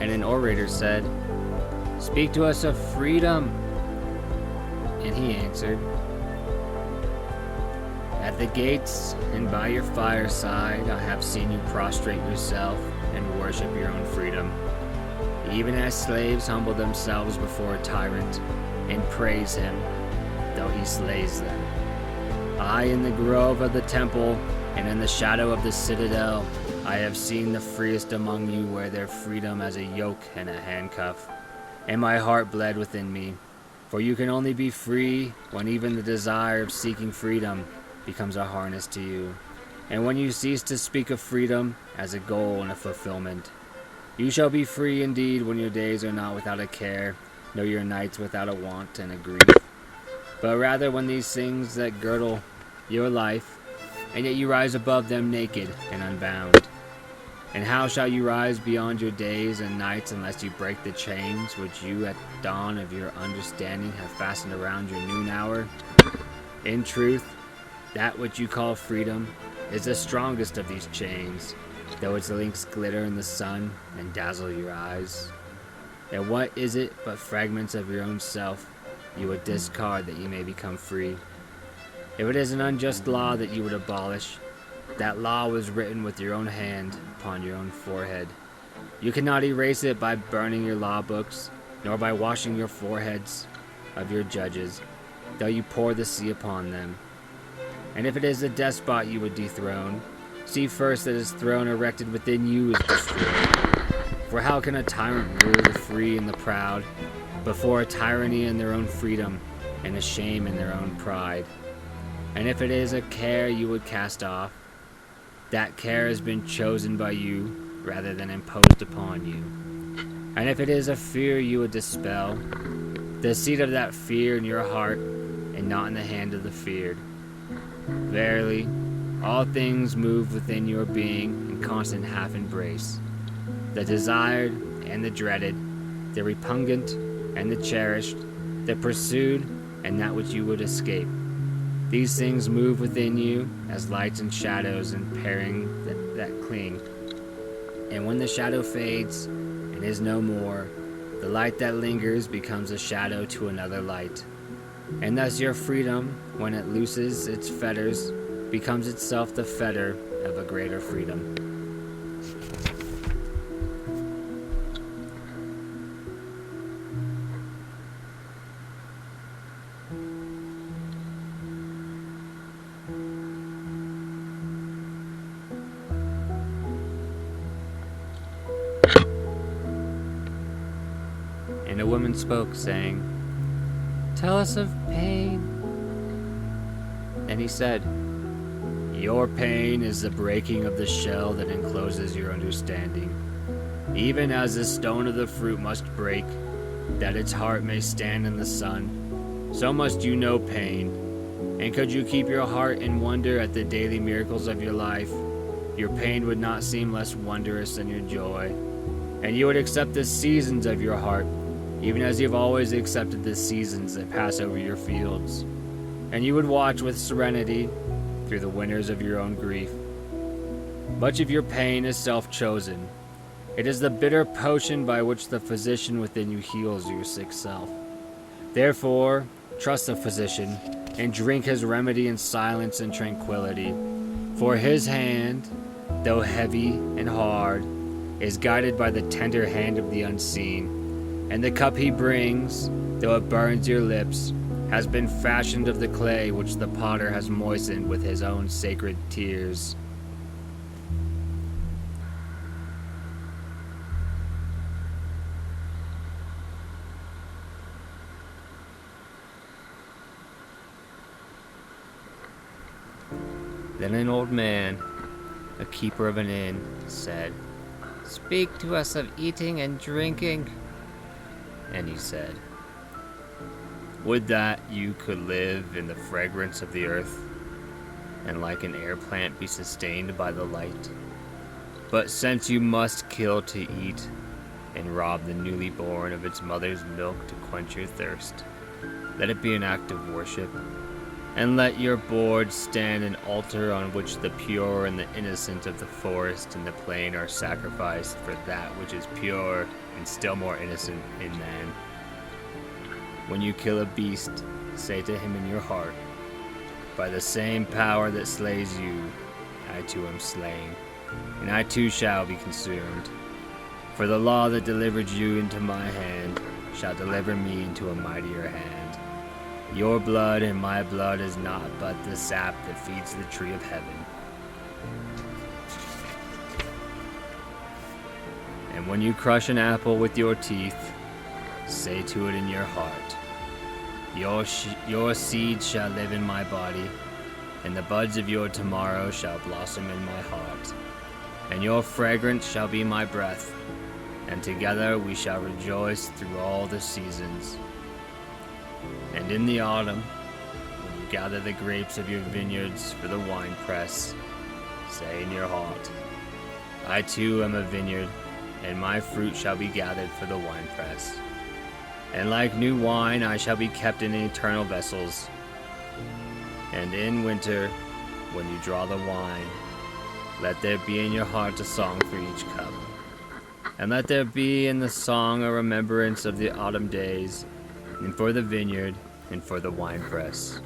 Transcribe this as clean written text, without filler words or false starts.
And an orator said, "Speak to us of freedom." And he answered, "At the gates and by your fireside I have seen you prostrate yourself and worship your own freedom, even as slaves humble themselves before a tyrant and praise him, though he slays them. I, in the grove of the temple and in the shadow of the citadel, I have seen the freest among you wear their freedom as a yoke and a handcuff, and my heart bled within me, for you can only be free when even the desire of seeking freedom becomes a harness to you, and when you cease to speak of freedom as a goal and a fulfillment. You shall be free indeed when your days are not without a care, nor your nights without a want and a grief, but rather when these things that girdle your life, and yet you rise above them naked and unbound. And how shall you rise beyond your days and nights unless you break the chains which you at dawn of your understanding have fastened around your noon hour? In truth, that which you call freedom is the strongest of these chains, though its links glitter in the sun and dazzle your eyes. And what is it but fragments of your own self you would discard that you may become free? If it is an unjust law that you would abolish, that law was written with your own hand upon your own forehead. You cannot erase it by burning your law books, nor by washing your foreheads of your judges, though you pour the sea upon them. And if it is a despot you would dethrone, see first that his throne erected within you is destroyed. For how can a tyrant rule the free and the proud, before a tyranny in their own freedom and a shame in their own pride? And if it is a care you would cast off, that care has been chosen by you rather than imposed upon you. And if it is a fear you would dispel, the seat of that fear in your heart and not in the hand of the feared. Verily, all things move within your being in constant half-embrace, the desired and the dreaded, the repugnant and the cherished, the pursued and that which you would escape. These things move within you as lights and shadows in pairing that cling. And when the shadow fades and is no more, the light that lingers becomes a shadow to another light. And thus your freedom, when it looses its fetters, becomes itself the fetter of a greater freedom. And a woman spoke, saying, "Tell us of pain." And he said, "Your pain is the breaking of the shell that encloses your understanding. Even as the stone of the fruit must break, that its heart may stand in the sun, so must you know pain. And could you keep your heart in wonder at the daily miracles of your life, your pain would not seem less wondrous than your joy. And you would accept the seasons of your heart, even as you've always accepted the seasons that pass over your fields. And you would watch with serenity through the winters of your own grief. Much of your pain is self-chosen. It is the bitter potion by which the physician within you heals your sick self. Therefore, trust the physician and drink his remedy in silence and tranquility. For his hand, though heavy and hard, is guided by the tender hand of the unseen. And the cup he brings, though it burns your lips, has been fashioned of the clay which the potter has moistened with his own sacred tears." Then an old man, a keeper of an inn, said, "Speak to us of eating and drinking." And he said, "Would that you could live in the fragrance of the earth, and like an air plant be sustained by the light. But since you must kill to eat, and rob the newly born of its mother's milk to quench your thirst, let it be an act of worship. And let your board stand an altar on which the pure and the innocent of the forest and the plain are sacrificed for that which is pure and still more innocent in man. When you kill a beast, say to him in your heart, by the same power that slays you, I too am slain, and I too shall be consumed. For the law that delivered you into my hand shall deliver me into a mightier hand. Your blood and my blood is not but the sap that feeds the tree of heaven. And when you crush an apple with your teeth, say to it in your heart, your seed shall live in my body, and the buds of your tomorrow shall blossom in my heart, and your fragrance shall be my breath, and together we shall rejoice through all the seasons. And in the autumn, when you gather the grapes of your vineyards for the winepress, say in your heart, I too am a vineyard, and my fruit shall be gathered for the winepress. And like new wine I shall be kept in eternal vessels. And in winter, when you draw the wine, let there be in your heart a song for each cup. And let there be in the song a remembrance of the autumn days, and for the vineyard, and for the winepress.